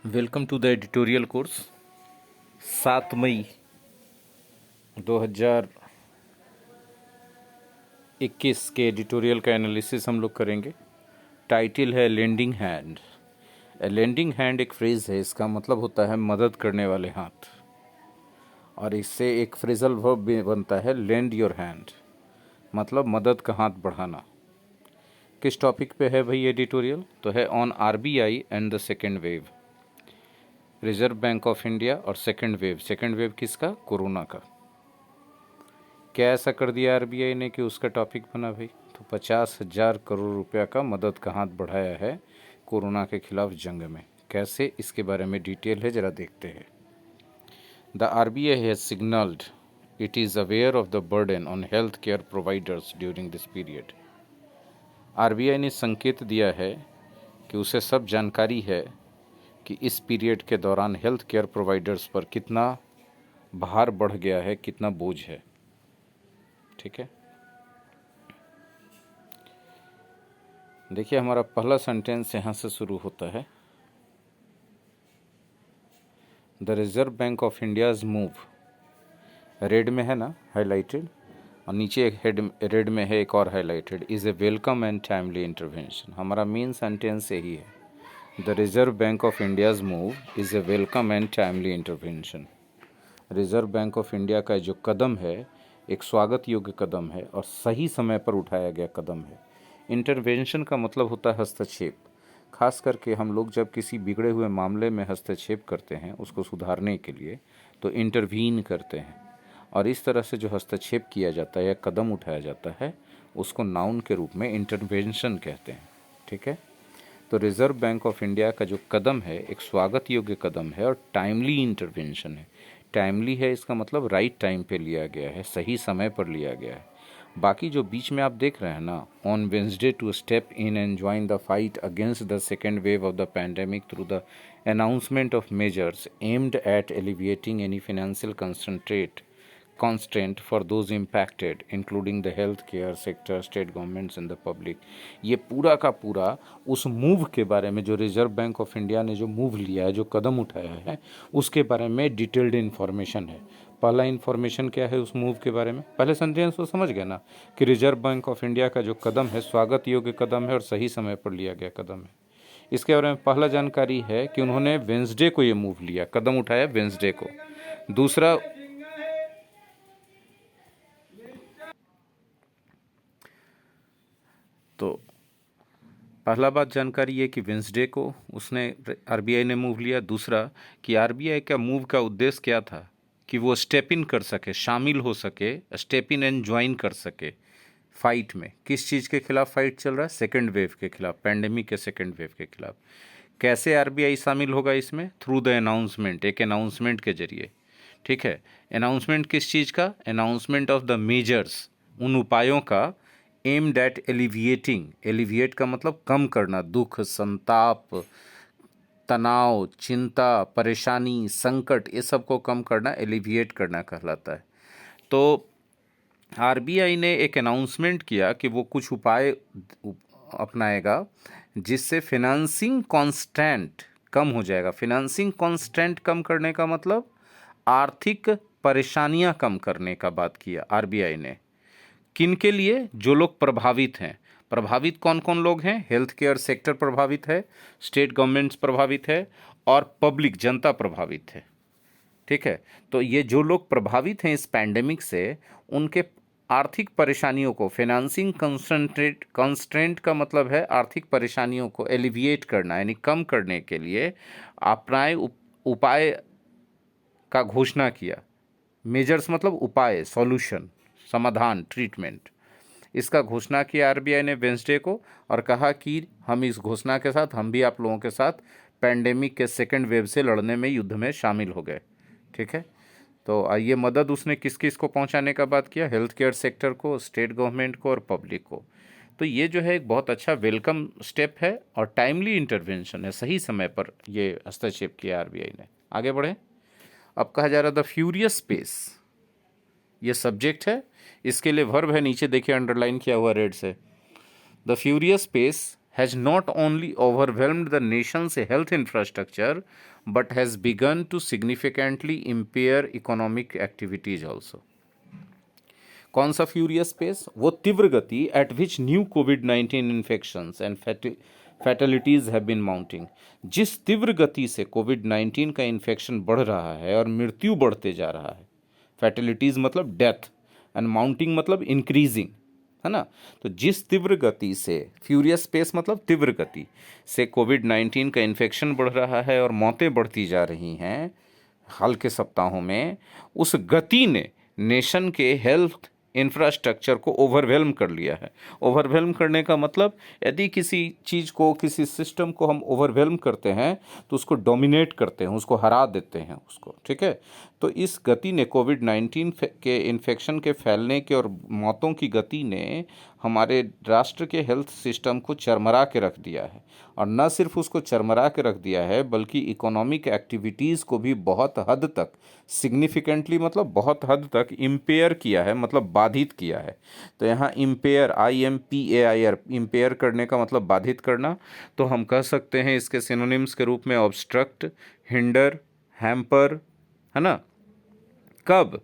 Welcome to the editorial course. 7 मई 2021 के editorial का एनालिसिस हम लोग करेंगे। टाइटल है लेंडिंग हैंड। लेंडिंग हैंड एक फ्रेज़ है, इसका मतलब होता है मदद करने वाले हाथ, और इससे एक फ्रेजल वर्ब भी बनता है लेंड योर हैंड, मतलब मदद का हाथ बढ़ाना। किस टॉपिक पे है भाई एडिटोरियल? तो है on RBI and the second wave, reserve bank of India और सेकेंड वेव। सेकेंड वेव किसका? कोरोना का। क्या ऐसा कर दिया आरबीआई ने कि उसका टॉपिक बना भाई? तो 50,000 करोड़ रुपया का मदद का हाथ बढ़ाया है कोरोना के खिलाफ जंग में। कैसे, इसके बारे में डिटेल है, ज़रा देखते हैं। The RBI has signalled it is aware of the burden on health care providers during this period. RBI ने संकेत दिया है कि उसे सब जानकारी है कि इस पीरियड के दौरान हेल्थ केयर प्रोवाइडर्स पर कितना भार बढ़ गया है, कितना बोझ है। ठीक है, देखिए हमारा पहला सेंटेंस यहाँ से शुरू होता है। The reserve bank of India's move, red में है ना हाईलाइटेड, और नीचे एक हेड रेड में है एक और highlighted, is a welcome and timely intervention. हमारा मेन सेंटेंस यही है, the reserve bank of India's move is a welcome and timely intervention. Reserve bank of India का जो कदम है एक स्वागत योग्य कदम है और सही समय पर उठाया गया कदम है। इंटरवेंशन का मतलब होता है हस्तक्षेप। खास करके हम लोग जब किसी बिगड़े हुए मामले में हस्तक्षेप करते हैं उसको सुधारने के लिए, तो इंटरवीन करते हैं, और इस तरह से जो हस्तक्षेप किया जाता है या कदम उठाया जाता है उसको नाउन के रूप में इंटरवेंशन कहते हैं। ठीक है, तो रिजर्व बैंक ऑफ इंडिया का जो कदम है एक स्वागत योग्य कदम है और टाइमली इंटरवेंशन है। टाइमली है, इसका मतलब राइट टाइम पे लिया गया है, सही समय पर लिया गया है। बाकी जो बीच में आप देख रहे हैं ना, on Wednesday to step in and join the fight against the second wave of the pandemic through the announcement of measures aimed at alleviating any financial constraint for those impacted including the health care sector, state governments and the public। ये पूरा का पूरा उस move के बारे में, जो reserve bank of India ने जो मूव लिया है, जो कदम उठाया है, उसके बारे में डिटेल्ड इन्फॉर्मेशन है। पहला इन्फॉर्मेशन क्या है उस मूव के बारे में? पहले सेंटेंस तो समझ गया ना कि रिजर्व बैंक ऑफ इंडिया का जो कदम है स्वागत योग्य कदम है और सही समय पर लिया गया कदम है। इसके बारे में पहला जानकारी है कि उन्होंने वेंसडे को ये मूव लिया, कदम उठाया वेंसडे को। दूसरा, तो पहला बात जानकारी ये कि वेंसडे को उसने आरबीआई ने मूव लिया। दूसरा कि आरबीआई का मूव का उद्देश्य क्या था कि वो स्टेप इन कर सके, शामिल हो सके, स्टेप इन एंड ज्वाइन कर सके फाइट में। किस चीज़ के खिलाफ फाइट चल रहा है? सेकेंड वेव के खिलाफ, पैंडेमिक के सेकेंड वेव के खिलाफ। कैसे आरबीआई शामिल होगा इसमें? थ्रू द अनाउंसमेंट, एक अनाउंसमेंट के जरिए। ठीक है, अनाउंसमेंट किस चीज़ का? अनाउंसमेंट ऑफ द मेजर्स, उन उपायों का, एम्ड एट एलिविएटिंग, एलिविएट का मतलब कम करना, दुख, संताप, तनाव, चिंता, परेशानी, संकट, ये सब को कम करना, एलिविएट करना कहलाता है। तो आरबीआई ने एक अनाउंसमेंट किया कि वो कुछ उपाय अपनाएगा जिससे फिनेंसिंग कॉन्स्टेंट कम हो जाएगा। फिनेंसिंग कॉन्स्टेंट कम करने का मतलब आर्थिक परेशानियां कम करने का बात किया आरबीआई ने। किन के लिए? जो लोग प्रभावित हैं। प्रभावित कौन कौन लोग हैं? हेल्थ केयर सेक्टर प्रभावित है, स्टेट गवर्नमेंट्स प्रभावित है, और पब्लिक, जनता प्रभावित है। ठीक है, तो ये जो लोग प्रभावित हैं इस पैंडेमिक से, उनके आर्थिक परेशानियों को, फाइनेंसिंग कंस्ट्रेंट का मतलब है आर्थिक परेशानियों को एलिविएट करना, यानी कम करने के लिए अपनाए उपाय का घोषणा किया। मेजर्स मतलब उपाय, सॉल्यूशन, समाधान, ट्रीटमेंट, इसका घोषणा किया आरबीआई ने वेंसडे को, और कहा कि हम इस घोषणा के साथ, हम भी आप लोगों के साथ पैंडेमिक के सेकेंड वेव से लड़ने में, युद्ध में शामिल हो गए। ठीक है, तो ये मदद उसने किस किस को पहुंचाने का बात किया? हेल्थ केयर सेक्टर को, स्टेट गवर्नमेंट को और पब्लिक को। तो ये जो है एक बहुत अच्छा वेलकम स्टेप है और टाइमली इंटरवेंशन है, सही समय पर ये हस्तक्षेप किया आरबीआई ने। आगे बढ़े। अब कहा जा रहा द फ्यूरियस पेस, ये सब्जेक्ट है, इसके लिए वर्ब है, नीचे देखिए अंडरलाइन किया हुआ रेड से। The furious pace has not only overwhelmed the nation's health infrastructure but has begun to significantly impair economic activities also. कौन सा फ्यूरियस पेस? वो तीव्र गति एट विच न्यू कोविड-19 infections and fatalities have been mounting. जिस तीव्र गति से कोविड-19 का इन्फेक्शन बढ़ रहा है और मृत्यु बढ़ते जा रहा है, फैटलिटीज मतलब डेथ एंड माउंटिंग मतलब इंक्रीजिंग, है ना। तो जिस तीव्र गति से, फ्यूरियस पेस मतलब तीव्र गति से कोविड-19 का इन्फेक्शन बढ़ रहा है और मौतें बढ़ती जा रही हैं हाल के सप्ताहों में, उस गति ने नेशन के हेल्थ इंफ्रास्ट्रक्चर को ओवरवेल्म कर लिया है। ओवरवेल्म करने का मतलब, यदि किसी चीज़ को, किसी सिस्टम को हम ओवरवेल्म करते हैं तो उसको डोमिनेट करते हैं, उसको हरा देते हैं उसको, ठीक है। तो इस गति ने, कोविड-19 के इन्फेक्शन के फैलने के और मौतों की गति ने हमारे राष्ट्र के हेल्थ सिस्टम को चरमरा के रख दिया है। और न सिर्फ उसको चरमरा के रख दिया है बल्कि इकोनॉमिक एक्टिविटीज़ को भी बहुत हद तक, सिग्निफिकेंटली मतलब बहुत हद तक इम्पेयर किया है, मतलब बाधित किया है। तो यहाँ इम्पेयर, IMPAIR, इम्पेयर करने का मतलब बाधित करना। तो हम कह सकते हैं इसके सिनोनिम्स के रूप में ऑब्स्ट्रक्ट, हिंडर, हैम्पर, है ना। कब?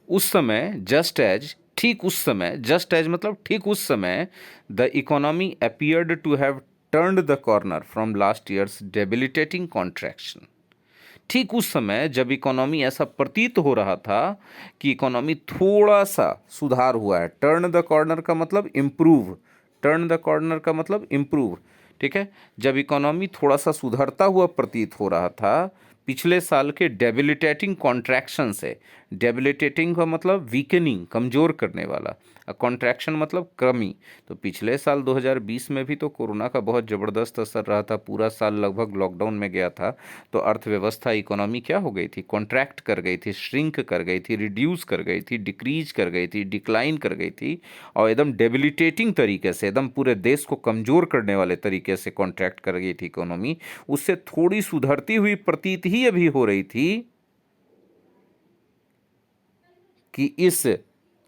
उस समय, जस्ट एज, ठीक उस समय, जस्ट एज मतलब ठीक उस समय, the economy appeared to have turned the corner from last year's debilitating contraction. ठीक उस समय जब इकोनॉमी, ऐसा प्रतीत हो रहा था कि इकोनॉमी थोड़ा सा सुधार हुआ है। टर्न द कॉर्नर का मतलब इम्प्रूव, टर्न द कॉर्नर का मतलब इम्प्रूव, ठीक है। जब इकोनॉमी थोड़ा सा सुधरता हुआ प्रतीत हो रहा था पिछले साल के डेबिलिटेटिंग कॉन्ट्रैक्शन से, डेबिलिटेटिंग का मतलब वीकनिंग, कमज़ोर करने वाला, कॉन्ट्रैक्शन मतलब कमी। तो पिछले साल 2020 में भी तो कोरोना का बहुत ज़बरदस्त असर रहा था, पूरा साल लगभग लॉकडाउन में गया था। तो अर्थव्यवस्था, इकोनॉमी क्या हो गई थी? कॉन्ट्रैक्ट कर गई थी, श्रिंक कर गई थी, रिड्यूस कर गई थी, डिक्रीज कर गई थी, डिक्लाइन कर गई थी, और एकदम डेबिलिटेटिंग तरीके से, एकदम पूरे देश को कमज़ोर करने वाले तरीके से कॉन्ट्रैक्ट कर गई थी इकोनॉमी। उससे थोड़ी सुधरती हुई प्रतीत ही अभी हो रही थी कि इस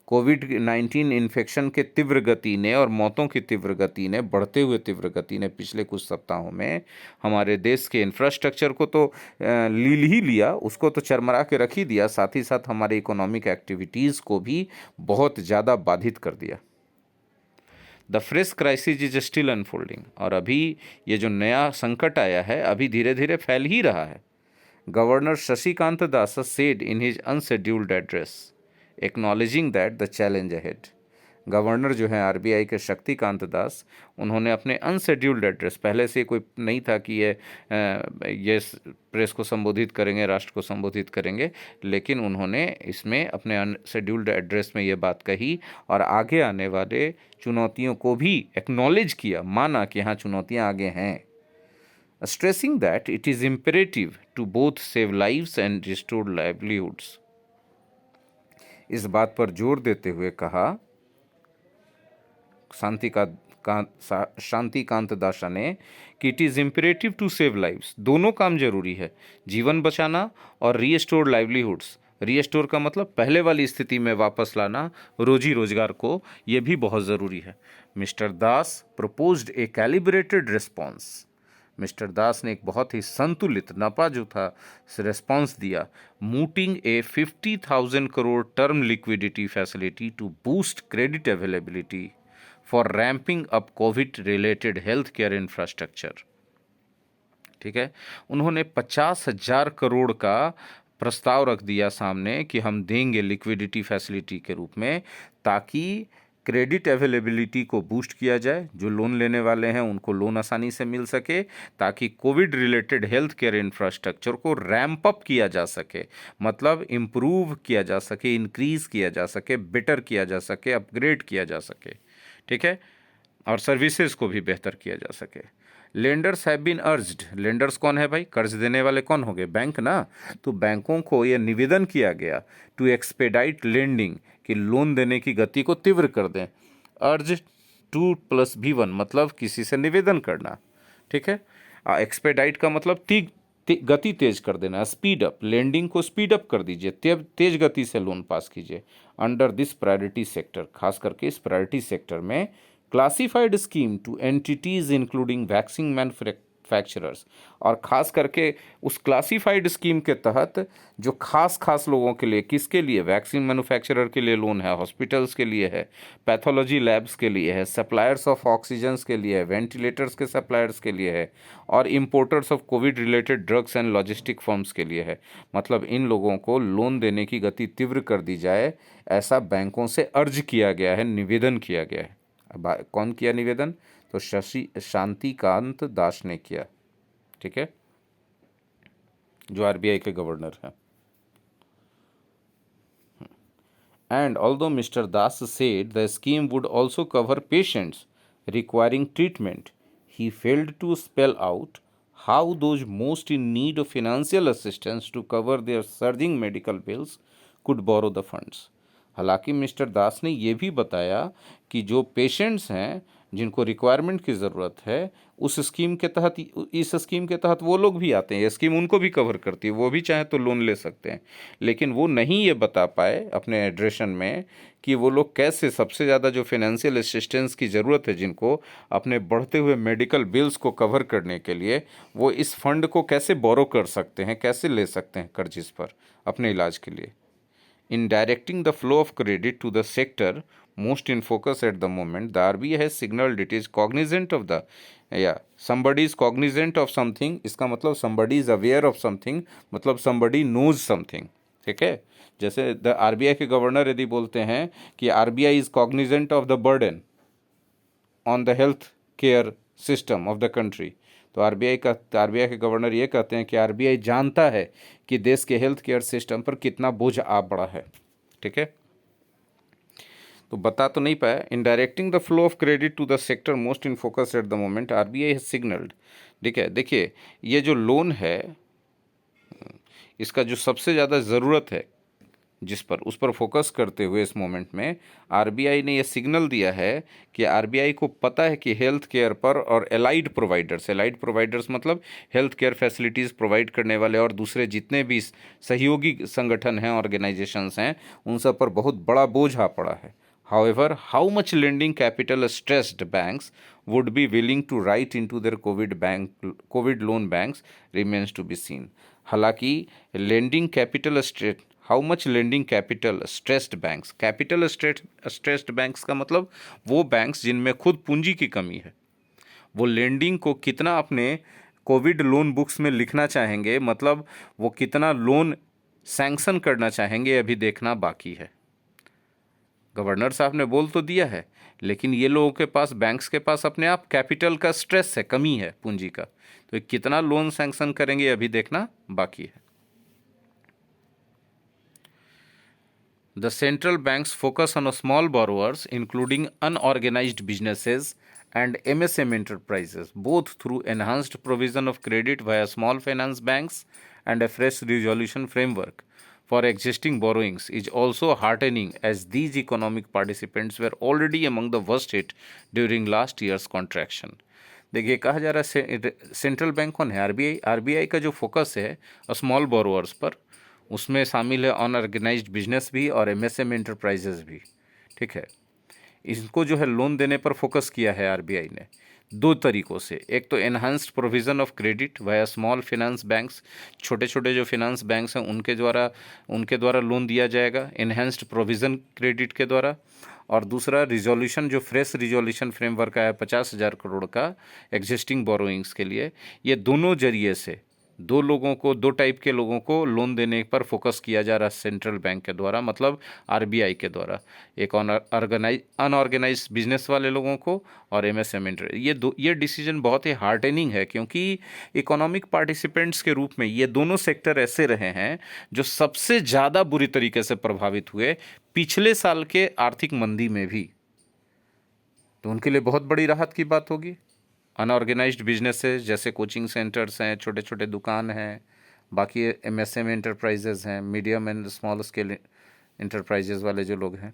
कोविड-19 इन्फेक्शन के तीव्र गति ने और मौतों की तीव्र गति ने, बढ़ते हुए तीव्र गति ने पिछले कुछ सप्ताहों में हमारे देश के इंफ्रास्ट्रक्चर को तो ही लिया, उसको तो चरमरा के रख ही दिया, साथ ही साथ हमारे इकोनॉमिक एक्टिविटीज़ को भी बहुत ज़्यादा बाधित कर दिया। The fresh crisis is still unfolding. और अभी ये जो नया संकट आया है अभी धीरे धीरे फैल ही रहा है। Governor Shashikant Das said in his unscheduled address, acknowledging that the challenge ahead। Governor जो हैं RBI के शक्तिकांत दास, उन्होंने अपने अनशेड्यूल्ड एड्रेस, पहले से कोई नहीं था कि ये प्रेस को संबोधित करेंगे, राष्ट्र को संबोधित करेंगे, लेकिन उन्होंने इसमें अपने अनशेड्यूल्ड एड्रेस में ये बात कही और आगे आने वाले चुनौतियों को भी एक्नॉलेज किया, माना कि हाँ चुनौतियाँ आगे हैं। Stressing that it is imperative to both save lives and restore livelihoods। इस बात पर जोर देते हुए कहा शांतिकांत दासा ने कि it is imperative to save lives, दोनों काम जरूरी है, जीवन बचाना और रीस्टोर लाइवलीहुड्स। रीस्टोर का मतलब पहले वाली स्थिति में वापस लाना रोजी रोजगार को, यह भी बहुत ज़रूरी है। Mister Das proposed a calibrated response. Mister Das ने एक बहुत ही संतुलित, नापाजुथा रिस्पॉन्स दिया, mooting a 50,000 crore term liquidity facility to boost credit availability for ramping up COVID related health care infrastructure. ठीक है, उन्होंने 50,000 करोड़ का प्रस्ताव रख दिया सामने कि हम देंगे लिक्विडिटी फैसिलिटी के रूप में, ताकि क्रेडिट अवेलेबिलिटी को बूस्ट किया जाए, जो लोन लेने वाले हैं उनको लोन आसानी से मिल सके, ताकि Covid related health care infrastructure को रैम्प अप किया जा सके, मतलब इम्प्रूव किया जा सके, इंक्रीज़ किया जा सके, बेटर किया जा सके, अपग्रेड किया जा सके, ठीक है, और सर्विसेज को भी बेहतर किया जा सके। Lenders have been urged, lenders कौन है भाई? कर्ज देने वाले कौन हो गए? बैंक ना। तो बैंकों को यह निवेदन किया गया टू एक्सपेडाइट लेंडिंग, कि लोन देने की गति को तीव्र कर दें। अर्ज 2+B1 मतलब किसी से निवेदन करना, ठीक है। एक्सपेडाइट का मतलब गति तेज कर देना, स्पीड अप, लेंडिंग को स्पीड अप कर दीजिए, तेज गति से लोन पास कीजिए। अंडर दिस प्रायोरिटी सेक्टर, खास करके इस प्रायोरिटी सेक्टर में classified scheme two entities including vaccine manufacturers, और ख़ास करके उस क्लासिफाइड स्कीम के तहत जो खास लोगों के लिए, किसके लिए, वैक्सीन मैन्युफैक्चरर के लिए लोन है, हॉस्पिटल्स के लिए है, पैथोलॉजी लैब्स के लिए है, सप्लायर्स ऑफ ऑक्सीजन्स के लिए है, वेंटिलेटर्स के सप्लायर्स के लिए है, और importers of Covid related drugs and logistic firms के लिए है। मतलब इन लोगों को लोन देने की गति तीव्र कर दी जाए, ऐसा बैंकों से अर्ज किया गया है, निवेदन किया गया है। अब कौन किया निवेदन? तो शांतिकांत दास ने किया, ठीक है, जो आरबीआई के गवर्नर हैं। And although Mr. Das said the scheme would also cover patients requiring treatment, he failed to spell out how those most in need of financial assistance to cover their surging medical bills could borrow the funds. हालांकि mister Das ने ये भी बताया कि जो patients हैं जिनको requirement की ज़रूरत है, उस स्कीम के तहत, इस स्कीम के तहत वो लोग भी आते हैं, ये स्कीम उनको भी कवर करती है, वो भी चाहे तो लोन ले सकते हैं। लेकिन वो नहीं ये बता पाए अपने एड्रेशन में कि वो लोग कैसे सबसे ज़्यादा जो फाइनेंशियल असिस्टेंस की ज़रूरत है जिनको, अपने बढ़ते हुए मेडिकल बिल्स को कवर करने के लिए, वो इस फंड को कैसे बोरो कर सकते हैं, कैसे ले सकते हैं कर्ज इस पर अपने इलाज के लिए। In directing the flow of credit to the sector most in focus at the moment, the RBI has signaled it is cognizant of the, somebody is cognizant of something, इसका मतलब somebody is aware of something, मतलब somebody knows something, ठीक है। जैसे the RBI के governor यदि बोलते हैं कि RBI is Cognizant of the burden on the health care system of the country, तो आरबीआई के गवर्नर ये कहते हैं कि आरबीआई जानता है कि देश के हेल्थ केयर सिस्टम पर कितना बोझ आ पड़ा है, ठीक है। तो बता तो नहीं पाया। In directing the flow of credit to the sector most in focus at the moment, RBI has signalled, ठीक है। देखिए ये जो लोन है, इसका जो सबसे ज़्यादा ज़रूरत है जिस पर, उस पर फोकस करते हुए इस मोमेंट में आरबीआई ने यह सिग्नल दिया है कि आरबीआई को पता है कि हेल्थ केयर पर और एलाइड प्रोवाइडर्स मतलब हेल्थ केयर फैसिलिटीज़ प्रोवाइड करने वाले और दूसरे जितने भी सहयोगी संगठन हैं, ऑर्गेनाइजेशंस हैं, उन सब पर बहुत बड़ा बोझ आ पड़ा है। However, how much lending capital stressed banks would be willing to write into their COVID loan banks remains to be seen. हालांकि lending capital stressed, how much lending capital stressed banks, capital stressed banks का मतलब वो banks जिनमें खुद पूंजी की कमी है, वो लेंडिंग को कितना अपने कोविड लोन बुक्स में लिखना चाहेंगे, मतलब वो कितना लोन सैंक्शन करना चाहेंगे, अभी देखना बाकी है। गवर्नर साहब ने बोल तो दिया है, लेकिन ये लोगों के पास, बैंक्स के पास अपने आप कैपिटल का स्ट्रेस है, कमी है पूंजी का, तो कितना लोन सैंक्शन करेंगे अभी देखना बाकी है। The central banks focus on small borrowers including unorganised businesses and MSM enterprises, both through enhanced provision of credit via small finance banks and a fresh resolution framework for existing borrowings is also heartening, as these economic participants were already among the worst hit during last year's contraction. देखिए कहा जा रहा है central bank कौन है? RBI. RBI का जो focus है स्मॉल बोरोअर्स पर, उसमें शामिल है अनऑर्गेनाइज्ड बिजनेस भी और एमएसएम एंटरप्राइजेज भी, ठीक है। इनको जो है लोन देने पर फोकस किया है आरबीआई ने दो तरीकों से। एक तो enhanced provision of credit via small finance banks, छोटे छोटे जो फिनेंस बैंक्स हैं उनके द्वारा लोन दिया जाएगा एनहांस्ड प्रोविज़न क्रेडिट के द्वारा। और दूसरा रिजोल्यूशन, जो फ्रेश रिजोल्यूशन फ्रेमवर्क आया 50,000 करोड़ का एग्जिस्टिंग बोरोइंग्स के लिए, ये दोनों जरिए से दो टाइप के लोगों को लोन देने पर फोकस किया जा रहा है सेंट्रल बैंक के द्वारा, मतलब आरबीआई के द्वारा। एक अनऑर्गेनाइज बिजनेस वाले लोगों को और एमएसएम ये डिसीजन बहुत ही हार्टेनिंग है, क्योंकि इकोनॉमिक पार्टिसिपेंट्स के रूप में ये दोनों सेक्टर ऐसे रहे हैं जो सबसे ज़्यादा बुरी तरीके से प्रभावित हुए पिछले साल के आर्थिक मंदी में भी, तो उनके लिए बहुत बड़ी राहत की बात होगी। अनऑर्गेनाइज्ड बिजनेसेस जैसे कोचिंग सेंटर्स हैं, छोटे छोटे दुकान हैं, बाकी एमएसएम एंटरप्राइजेज हैं, medium and small scale enterprises वाले जो लोग हैं।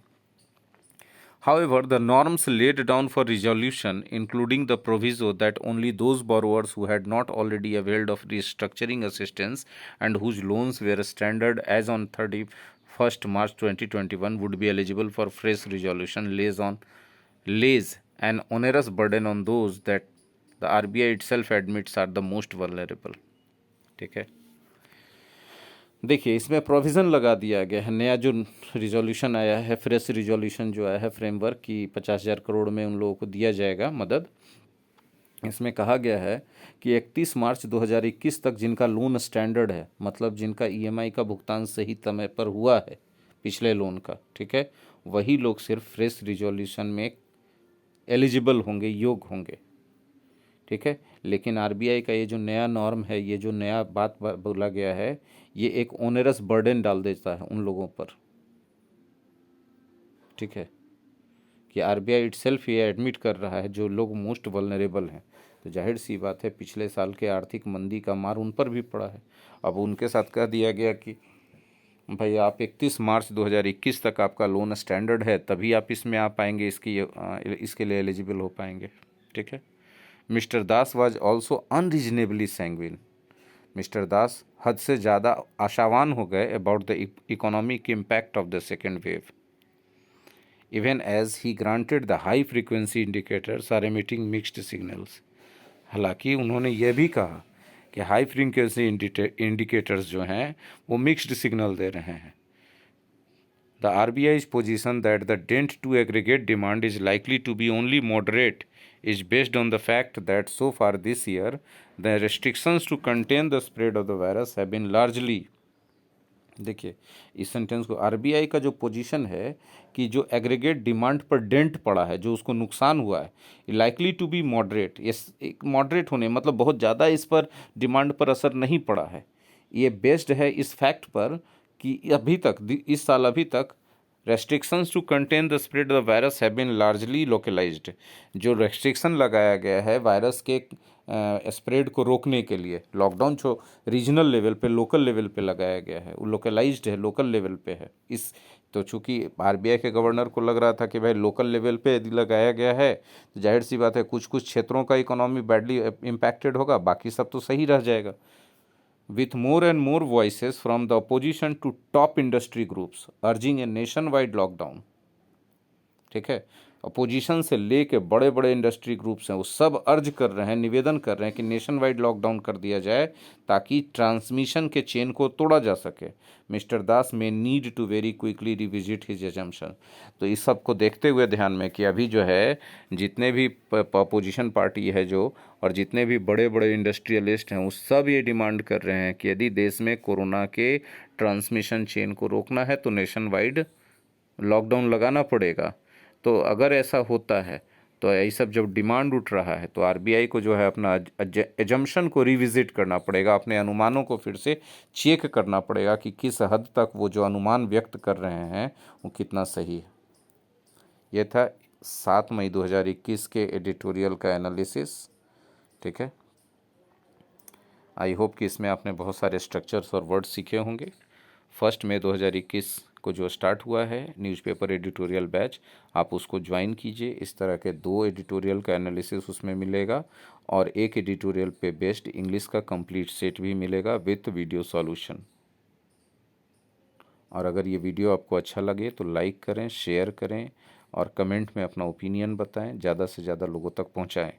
However, the norms laid down for resolution, including the proviso that only those borrowers who had not already availed of restructuring assistance and whose loans were standard as on 31st March 2021 would be eligible for fresh resolution, lays an onerous burden on those that the RBI itself admits are the most vulnerable. ठीक है, देखिए इसमें provision लगा दिया गया है, नया जो रिजोल्यूशन आया है, फ्रेश रिजोल्यूशन जो आया है फ्रेमवर्क की 50,000 करोड़ में उन लोगों को दिया जाएगा मदद। इसमें कहा गया है कि 31 मार्च 2021 तक जिनका लोन स्टैंडर्ड है, मतलब जिनका ईएमआई का भुगतान सही समय पर हुआ है पिछले लोन का, ठीक है, वही लोग सिर्फ फ्रेश रिजोल्यूशन में एलिजिबल होंगे, योग्य होंगे। ठीक है, लेकिन आरबीआई का ये जो नया नॉर्म है, ये जो नया बात बोला गया है, ये एक ओनरस बर्डन डाल देता है उन लोगों पर। ठीक है, कि आरबीआई इटसेल्फ ये एडमिट कर रहा है जो लोग मोस्ट वल्नरेबल हैं, तो जाहिर सी बात है पिछले साल के आर्थिक मंदी का मार उन पर भी पड़ा है। अब उनके साथ कह दिया गया कि भाई आप 31 मार्च 2021 तक आपका लोन स्टैंडर्ड है, तभी आप इसमें आ पाएंगे, इसके लिए एलिजिबल हो पाएंगे। ठीक है, mister Das was also unreasonably sanguine. Mister Das हद से ज़्यादा आशावान हो गए about the economic impact of the second wave, even as he granted the high frequency indicators are emitting mixed signals. हालांकि उन्होंने यह भी कहा कि हाई फ्रीक्वेंसी इंडिकेटर्स जो हैं वो मिक्स्ड सिग्नल दे रहे हैं। The RBI's position that the dent to aggregate demand is likely to be only moderate is based on the fact that so far this year the restrictions to contain the spread of the virus have been largely, देखिए इस sentence को, RBI का जो position है कि जो aggregate demand पर dent पड़ा है, जो उसको नुकसान हुआ है, लाइकली टू बी मॉडरेट, ये एक मॉडरेट होने मतलब बहुत ज़्यादा इस पर डिमांड पर असर नहीं पड़ा है। ये बेस्ड है इस फैक्ट पर कि अभी तक इस साल अभी तक restrictions to contain the spread of the virus have been largely localised. जो रेस्ट्रिक्शन लगाया गया है वायरस के स्प्रेड को रोकने के लिए, लॉकडाउन जो रीजनल लेवल पे, लोकल लेवल पे लगाया गया है, वो लोकलाइज्ड है, लोकल लेवल पे है। इस तो चूंकि आरबीआई के गवर्नर को लग रहा था कि भाई लोकल लेवल पे यदि लगाया गया है तो जाहिर सी बात है कुछ कुछ क्षेत्रों का इकोनॉमी बैडली इम्पैक्टेड होगा, बाकी सब तो सही रह जाएगा। with more and more voices from the opposition to top industry groups urging a nationwide lockdown। ठीक है, अपोजिशन से लेके बड़े बड़े इंडस्ट्री ग्रुप्स हैं वो सब अर्ज कर रहे हैं, निवेदन कर रहे हैं कि नेशन वाइड लॉकडाउन कर दिया जाए ताकि ट्रांसमिशन के चेन को तोड़ा जा सके। Mister Das may need to very quickly revisit his assumption. तो इस सब को देखते हुए ध्यान में कि अभी जो है जितने भी अपोजिशन पार्टी है जो, और जितने भी बड़े बड़े इंडस्ट्रियलिस्ट हैं वो सब ये डिमांड कर रहे हैं कि यदि देश में कोरोना के ट्रांसमिशन चेन को रोकना है तो नेशन वाइड लॉकडाउन लगाना पड़ेगा। तो अगर ऐसा होता है तो ये सब जब डिमांड उठ रहा है तो आरबीआई को जो है अपना एजम्पशन को रिविजिट करना पड़ेगा, अपने अनुमानों को फिर से चेक करना पड़ेगा कि किस हद तक वो जो अनुमान व्यक्त कर रहे हैं वो कितना सही है। ये था 7 मई 2021 के एडिटोरियल का एनालिसिस। ठीक है, आई होप कि इसमें आपने बहुत सारे स्ट्रक्चर्स और वर्ड्स सीखे होंगे। 1 मई 2021 को जो स्टार्ट हुआ है न्यूज़पेपर एडिटोरियल बैच, आप उसको ज्वाइन कीजिए। इस तरह के 2 एडिटोरियल का एनालिसिस उसमें मिलेगा और एक एडिटोरियल पे बेस्ड इंग्लिश का कंप्लीट सेट भी मिलेगा विथ वीडियो सॉल्यूशन। और अगर ये वीडियो आपको अच्छा लगे तो लाइक करें, शेयर करें और कमेंट में अपना ओपिनियन बताएं, ज़्यादा से ज़्यादा लोगों तक पहुंचाएं।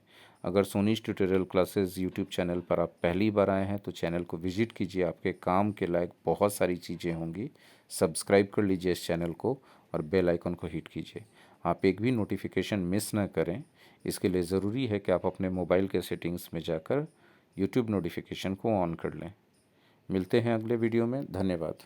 अगर सोनीज ट्यूटोरियल क्लासेस यूट्यूब चैनल पर आप पहली बार आए हैं तो चैनल को विजिट कीजिए, आपके काम के लायक बहुत सारी चीज़ें होंगी। सब्सक्राइब कर लीजिए इस चैनल को और बेल आइकन को हिट कीजिए, आप एक भी नोटिफिकेशन मिस ना करें। इसके लिए ज़रूरी है कि आप अपने मोबाइल के सेटिंग्स में जाकर यूट्यूब नोटिफिकेशन को ऑन कर लें। मिलते हैं अगले वीडियो में, धन्यवाद।